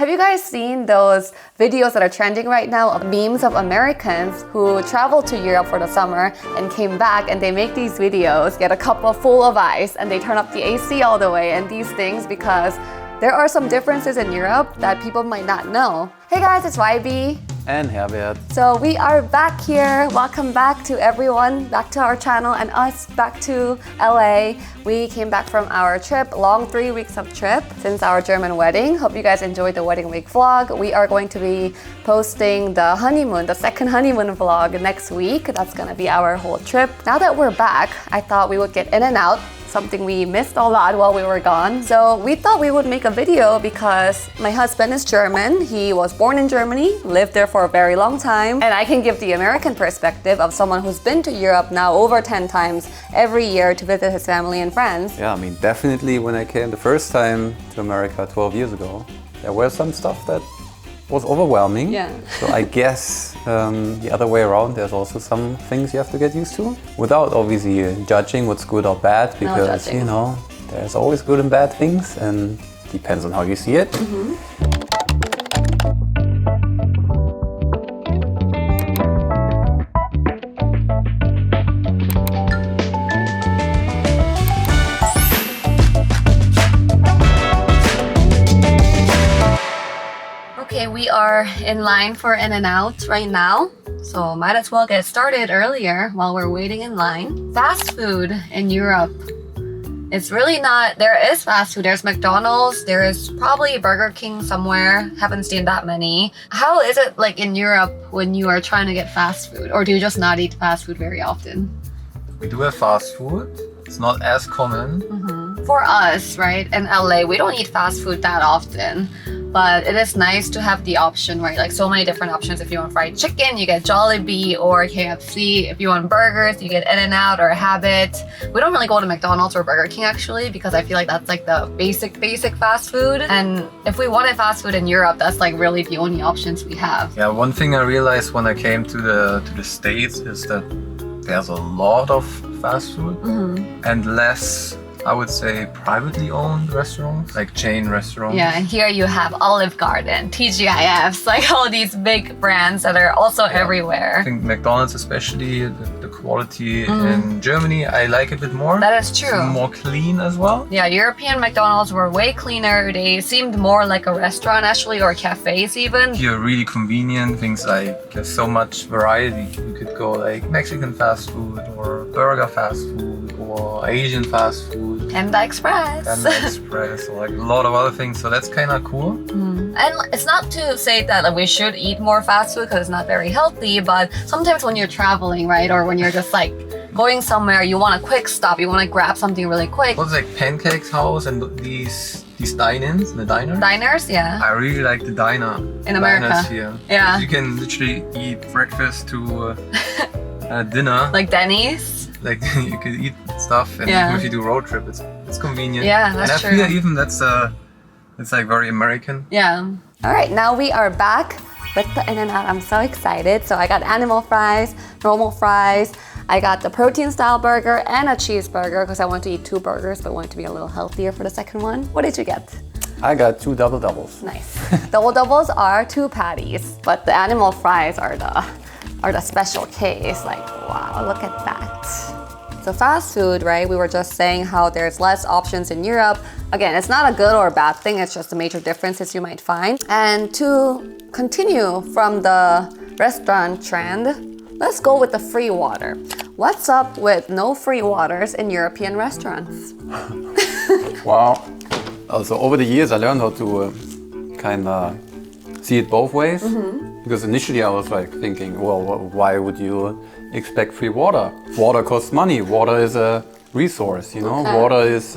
Have you guys seen those videos that are trending right now of memes of Americans who traveled to Europe for the summer and came back and they make these videos, get a cup full of ice and they turn up the AC all the way and these things because there are some differences in Europe that people might not know. Hey guys, it's YB. And Herbert. So we are back here. Welcome back to everyone, back to our channel and us back to LA. We came back from our trip, long 3 weeks of trip since our German wedding. Hope you guys enjoyed the wedding week vlog. We are going to be posting the honeymoon, the second honeymoon vlog next week. That's gonna be our whole trip. Now that we're back, I thought we would get in and out, something we missed a lot while we were gone. So we thought we would make a video because my husband is German. He was born in Germany, lived there for a very long time, and I can give the American perspective of someone who's been to Europe now over 10 times every year to visit his family and friends. Yeah, I mean, definitely when I came the first time to America 12 years ago, there were some stuff that was overwhelming. Yeah. So I guess the other way around, there's also some things you have to get used to without obviously judging what's good or bad, because you know, there's always good and bad things and depends on how you see it. Okay, we are in line for In-N-Out right now, so might as well get started earlier while we're waiting in line. Fast food in Europe, it's really not, there is fast food, there's McDonald's, there is probably Burger King somewhere, haven't seen that many. How is it like in Europe when you are trying to get fast food, or do you just not eat fast food very often? We do have fast food, it's not as common. For us, right, in LA, we don't eat fast food that often. But it is nice to have the option, right? Like so many different options. If you want fried chicken, you get Jollibee or KFC. If you want burgers, you get In-N-Out or Habit. We don't really go to McDonald's or Burger King actually, because I feel like that's like the basic fast food. And if we wanted fast food in Europe, that's like really the only options we have. Yeah, one thing I realized when I came to the States is that there's a lot of fast food and less, I would say, privately owned restaurants, like chain restaurants. Yeah, and here you have Olive Garden, TGIFs, like all these big brands that are also everywhere. I think McDonald's especially, the quality in Germany, I like a bit more. That is true. It's more clean as well. Yeah, European McDonald's were way cleaner. They seemed more like a restaurant actually, or cafes even. Here, really convenient, things like there's so much variety. You could go like Mexican fast food or burger fast food or Asian fast food. Panda Express. Panda Express, or like a lot of other things, so that's kind of cool. And it's not to say that like, we should eat more fast food because it's not very healthy, but sometimes when you're traveling, right, or when you're just like going somewhere, you want a quick stop, you want to grab something really quick. What's like Pancake's house and these dine-ins, the diners? Diners, yeah. I really like the diner. In America. Diners here. Yeah. You can literally eat breakfast to dinner. Like Denny's. Like you could eat stuff, and even if you do road trip, it's convenient. Yeah, that's true. And I feel even it's like very American. Yeah. All right, now we are back with the In-N-Out. I'm so excited. So I got animal fries, normal fries. I got the protein style burger and a cheeseburger because I want to eat 2 burgers, but wanted to be a little healthier for the second one. What did you get? I got 2 double doubles. Nice. Double doubles are 2 patties, but the animal fries are the special case. Like, wow, look at that. So fast food, right? We were just saying how there's less options in Europe. Again, it's not a good or bad thing. It's just the major differences you might find. And to continue from the restaurant trend, let's go with the free water. What's up with no free waters in European restaurants? Wow. Also over the years, I learned how to kind of see it both ways. Because initially I was like thinking, well, why would you expect free water? Water costs money. Water is a resource, you know. Water is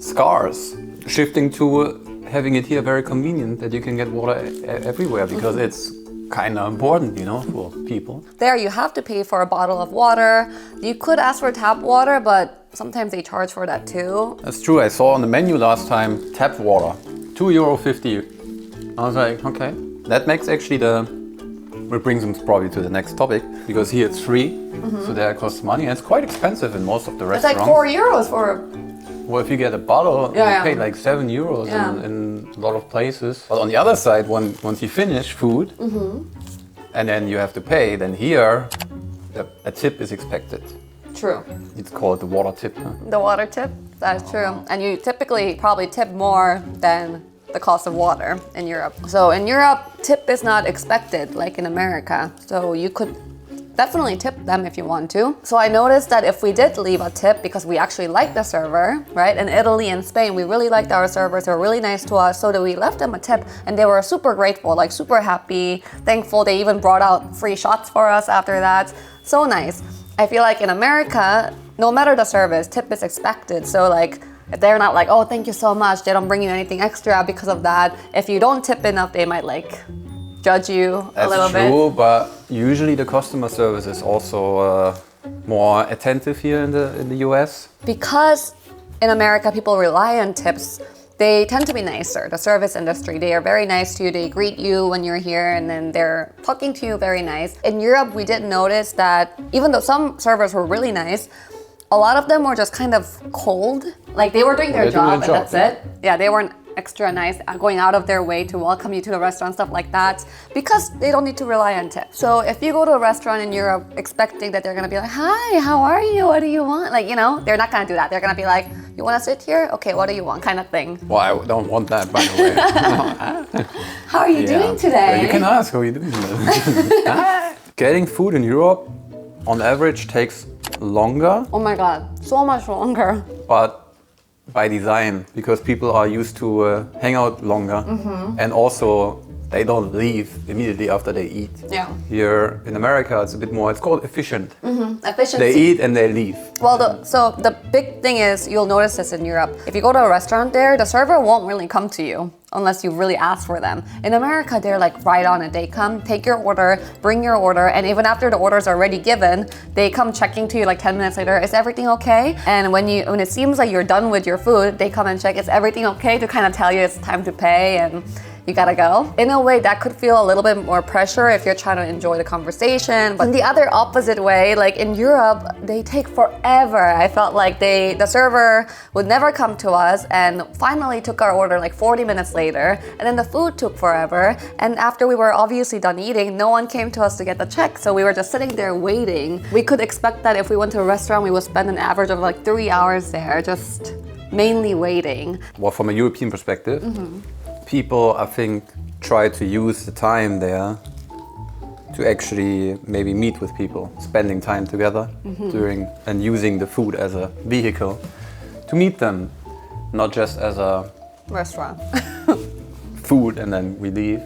scarce. Shifting to having it here very convenient that you can get water everywhere because it's kind of important, you know, for people. There you have to pay for a bottle of water. You could ask for tap water, but sometimes they charge for that too. That's true. I saw on the menu last time tap water, €2.50. I was like, okay. That makes actually it brings them probably to the next topic, because here it's free, so there it costs money, and it's quite expensive in most of the restaurants. It's like €4 for Well, if you get a bottle, Yeah, you yeah. pay like €7 Yeah. in a lot of places. But on the other side, once you finish food, and then you have to pay, then here a tip is expected. True. It's called the water tip. Huh? The water tip, that's true. And you typically probably tip more than the cost of water in Europe. So in Europe, tip is not expected like in America. So you could definitely tip them if you want to. So I noticed that if we did leave a tip because we actually liked the server, right? In Italy and Spain, we really liked our servers. They were really nice to us. So that we left them a tip and they were super grateful, like super happy, thankful. They even brought out free shots for us after that. So nice. I feel like in America, no matter the service, tip is expected. So like, if they're not like, oh, thank you so much, they don't bring you anything extra because of that. If you don't tip enough, they might like judge you a little bit. That's true, but usually the customer service is also more attentive here in the US. Because in America, people rely on tips, they tend to be nicer. The service industry, they are very nice to you. They greet you when you're here and then they're talking to you very nice. In Europe, we did notice that even though some servers were really nice, a lot of them were just kind of cold. Like they were doing their job and that's it. Yeah, they weren't extra nice, going out of their way to welcome you to the restaurant, stuff like that, because they don't need to rely on tips. So if you go to a restaurant in Europe expecting that they're gonna be like, hi, how are you? What do you want? Like, you know, they're not gonna do that. They're gonna be like, you wanna sit here? Okay, what do you want? Kind of thing. Well, I don't want that, by the way. How are you doing today? You can ask how you doing. Getting food in Europe, on average, takes longer. Oh my God, so much longer. But by design, because people are used to hang out longer, and also they don't leave immediately after they eat. Yeah. Here in America, it's a bit more, it's called efficient. Efficiency. They eat and they leave. Well, so the big thing is, you'll notice this in Europe. If you go to a restaurant there, the server won't really come to you unless you really ask for them. In America, they're like right on it. They come, take your order, bring your order, and even after the order's already given, they come checking to you like 10 minutes later, is everything okay? And when it seems like you're done with your food, they come and check, is everything okay, to kind of tell you it's time to pay and you gotta go. In a way, that could feel a little bit more pressure if you're trying to enjoy the conversation. But in the other opposite way, like in Europe, they take forever. I felt like the server would never come to us and finally took our order like 40 minutes later. And then the food took forever. And after we were obviously done eating, no one came to us to get the check. So we were just sitting there waiting. We could expect that if we went to a restaurant, we would spend an average of like 3 hours there, just mainly waiting. Well, from a European perspective, people, I think, try to use the time there to actually maybe meet with people, spending time together during and using the food as a vehicle to meet them, not just as a Restaurant. food and then we leave.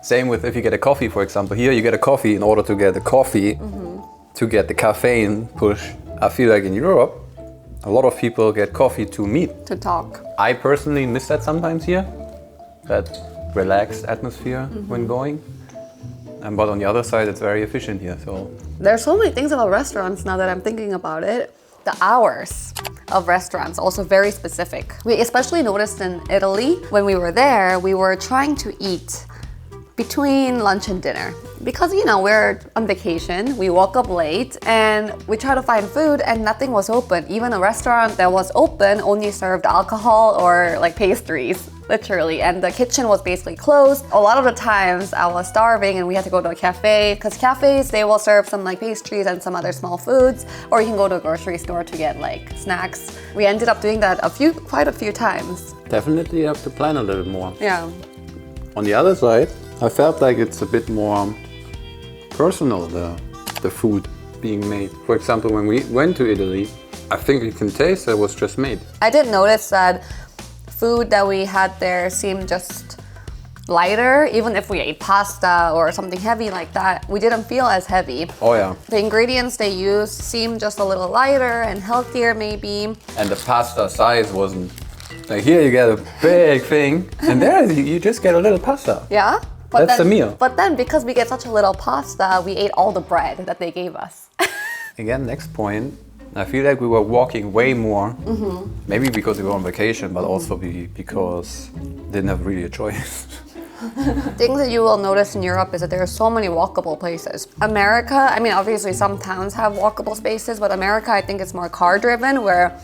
Same with if you get a coffee, for example. Here you get a coffee in order to get the coffee, to get the caffeine push. I feel like in Europe, a lot of people get coffee to meet. To talk. I personally miss that sometimes here. That relaxed atmosphere when going. But on the other side, it's very efficient here. So there's so many things about restaurants now that I'm thinking about it. The hours of restaurants, also very specific. We especially noticed in Italy, when we were there, we were trying to eat between lunch and dinner. Because, you know, we're on vacation, we woke up late and we tried to find food and nothing was open. Even a restaurant that was open only served alcohol or like pastries, literally. And the kitchen was basically closed. A lot of the times I was starving and we had to go to a cafe, because cafes, they will serve some like pastries and some other small foods, or you can go to a grocery store to get like snacks. We ended up doing that quite a few times. definitely you have to plan a little more. Yeah. On the other side, I felt like it's a bit more personal, the food being made. For example, when we went to Italy, I think you can taste that it was just made. I did notice that food that we had there seemed just lighter. Even if we ate pasta or something heavy like that, we didn't feel as heavy. Oh yeah. The ingredients they used seemed just a little lighter and healthier maybe. And the pasta size wasn't, like here you get a big thing, and there you just get a little pasta. Yeah? That's the meal. But then because we get such a little pasta, we ate all the bread that they gave us. Again, next point, I feel like we were walking way more, maybe because we were on vacation, but also because we didn't have really a choice. Things that you will notice in Europe is that there are so many walkable places. America, I mean, obviously some towns have walkable spaces, but America, I think it's more car driven, where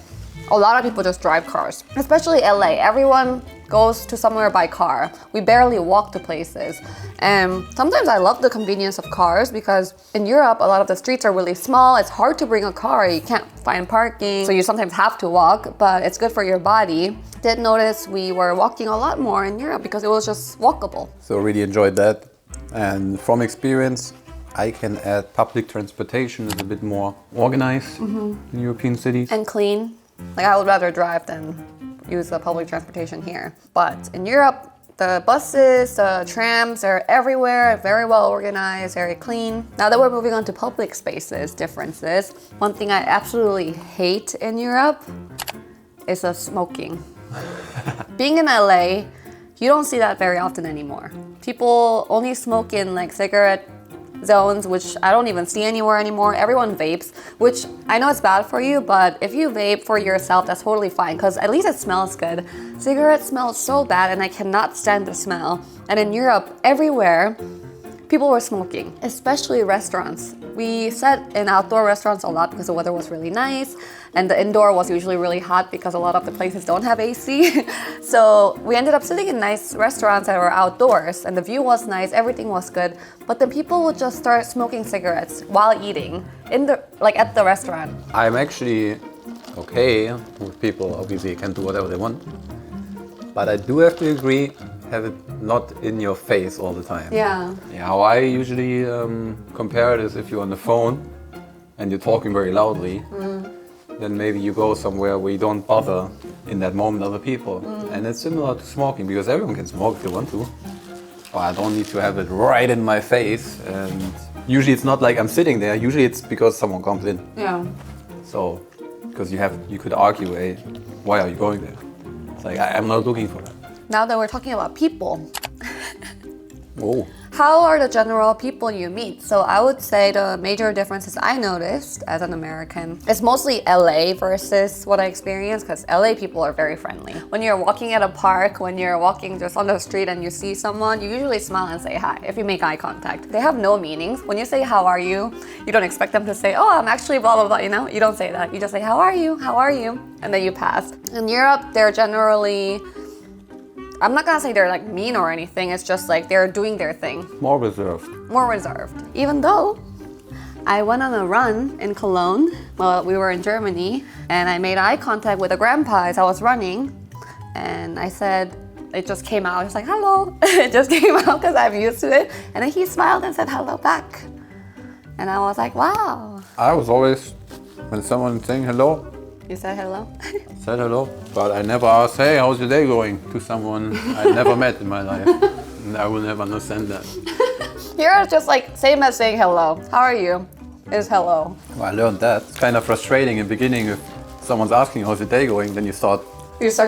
A lot of people just drive cars, especially LA. Everyone goes to somewhere by car. We barely walk to places. And sometimes I love the convenience of cars because in Europe, a lot of the streets are really small. It's hard to bring a car. You can't find parking. So you sometimes have to walk, but it's good for your body. Did notice we were walking a lot more in Europe because it was just walkable. So really enjoyed that. And from experience, I can add public transportation is a bit more organized in European cities. And clean. Like I would rather drive than use the public transportation here. But in Europe, the buses, the trams are everywhere, very well organized, very clean. Now that we're moving on to public spaces differences, one thing I absolutely hate in Europe is the smoking. Being in LA, you don't see that very often anymore. People only smoke in like cigarette zones, which I don't even see anywhere anymore. Everyone vapes, which I know it's bad for you, but if you vape for yourself, that's totally fine because at least it smells good. Cigarettes smell so bad and I cannot stand the smell. And in Europe, everywhere, people were smoking, especially restaurants. We sat in outdoor restaurants a lot because the weather was really nice and the indoor was usually really hot because a lot of the places don't have AC. So we ended up sitting in nice restaurants that were outdoors and the view was nice, everything was good. But then people would just start smoking cigarettes while eating at the restaurant. I'm actually okay with people, obviously can do whatever they want. But I do have to agree, have it not in your face all the time. Yeah. How I usually compare it is if you're on the phone and you're talking very loudly, then maybe you go somewhere where you don't bother in that moment other people. And it's similar to smoking because everyone can smoke if they want to. But I don't need to have it right in my face. And usually it's not like I'm sitting there. Usually it's because someone comes in. Yeah. So, because you could argue, hey, why are you going there? It's like, I'm not looking for that. Now that we're talking about people, Oh. how are the general people you meet? So I would say the major differences I noticed as an American is mostly LA versus what I experienced because LA people are very friendly. When you're walking at a park, when you're walking just on the street and you see someone, you usually smile and say hi if you make eye contact. They have no meanings. When you say how are you, you don't expect them to say, oh, I'm actually blah, blah, blah, you know? You don't say that. You just say, how are you? How are you? And then you pass. In Europe, they're generally, I'm not gonna say they're like mean or anything, it's just like they're doing their thing. More reserved. More reserved. Even though I went on a run in Cologne while we were in Germany and I made eye contact with a grandpa as I was running and I said, it just came out, it's like, hello. It just came out because I'm used to it. And then he smiled and said hello back. And I was like, wow. I was always, when someone saying hello, You said hello? said hello, but I never asked, hey, how's your day going? To someone I never met in my life. And I will never understand that. Here it's just like, same as saying hello. How are you? Is hello. Well, I learned that. It's kind of frustrating in the beginning if someone's asking, how's your day going? Then you start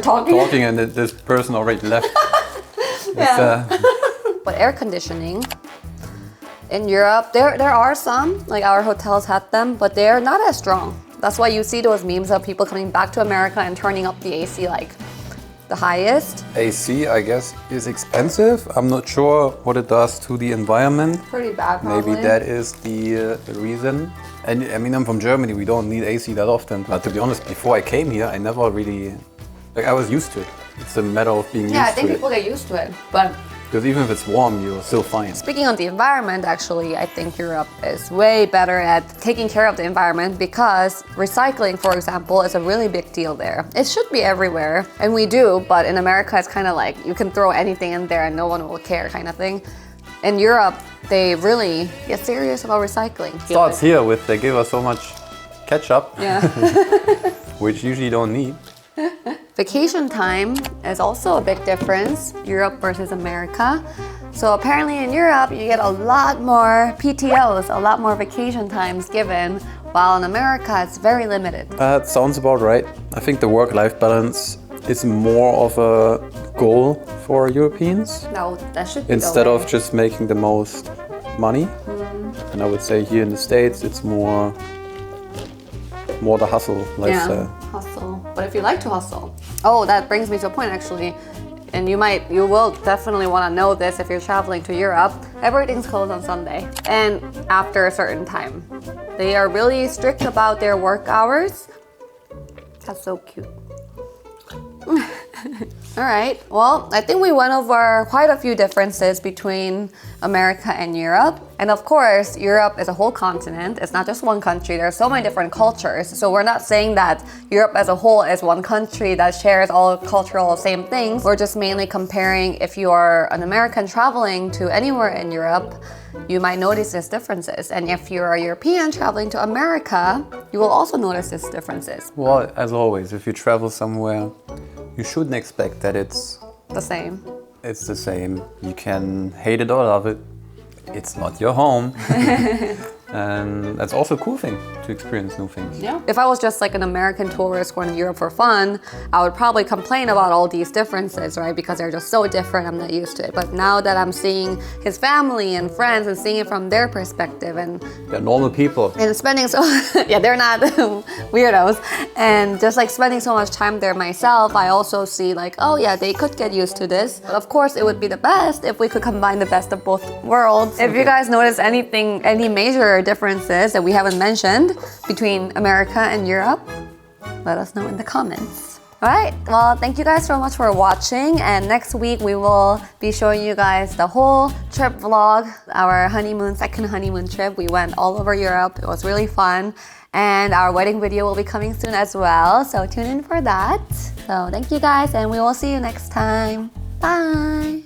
talking and this person already left. Yeah. But air conditioning in Europe, there are some, like our hotels had them, but they're not as strong. That's why you see those memes of people coming back to America and turning up the AC like the highest. AC, I guess, is expensive. I'm not sure what it does to the environment. Pretty bad, probably. Maybe that is the reason. And I mean, I'm from Germany, we don't need AC that often. But to be honest, before I came here, I never really, I was used to it. It's a matter of being used to it. Yeah, I think people get used to it, but because even if it's warm, you're still fine. speaking of the environment, actually, I think Europe is way better at taking care of the environment because recycling, for example, is a really big deal there. It should be everywhere, and we do, but in America, it's kind of like you can throw anything in there and no one will care kind of thing. In Europe, they really get serious about recycling. Starts here with they give us so much ketchup, Yeah. which usually don't need. Vacation time is also a big difference, Europe versus America. So apparently in Europe, you get a lot more PTOs, a lot more vacation times given, while in America, it's very limited. That sounds about right. I think the work-life balance is more of a goal for Europeans No, that should be instead the way. of just making the most money. And I would say here in the States, it's more the hustle lifestyle. Hustle. But if you like to hustle. Oh, that brings me to a point actually. And you will definitely want to know this if you're traveling to Europe. Everything's closed on Sunday and after a certain time. They are really strict about their work hours. That's so cute. All right, well, I think we went over quite a few differences between America and Europe. And of course, Europe is a whole continent. It's not just one country. There are so many different cultures. So we're not saying that Europe as a whole is one country that shares all cultural same things. We're just mainly comparing if you are an American traveling to anywhere in Europe, you might notice these differences. And if you're a European traveling to America, you will also notice these differences. Well, as always, if you travel somewhere, you shouldn't expect that it's The same. the same. You can hate it or love it. It's not your home. And that's also a cool thing, to experience new things. Yeah. If I was just like an American tourist going to Europe for fun, I would probably complain about all these differences, right? Because they're just so different, I'm not used to it. But now that I'm seeing his family and friends and seeing it from their perspective and They're normal people. spending so yeah, they're not weirdos. And just like spending so much time there myself, I also see like, oh yeah, they could get used to this. But of course, it would be the best if we could combine the best of both worlds. If you guys notice any major differences that we haven't mentioned between America and Europe, let us know in the comments. All right, well, thank you guys so much for watching, and next week we will be showing you guys the whole trip vlog, our second honeymoon trip. We went all over Europe. It was really fun, and our wedding video will be coming soon as well, so tune in for that. So thank you guys, and we will see you next time. Bye.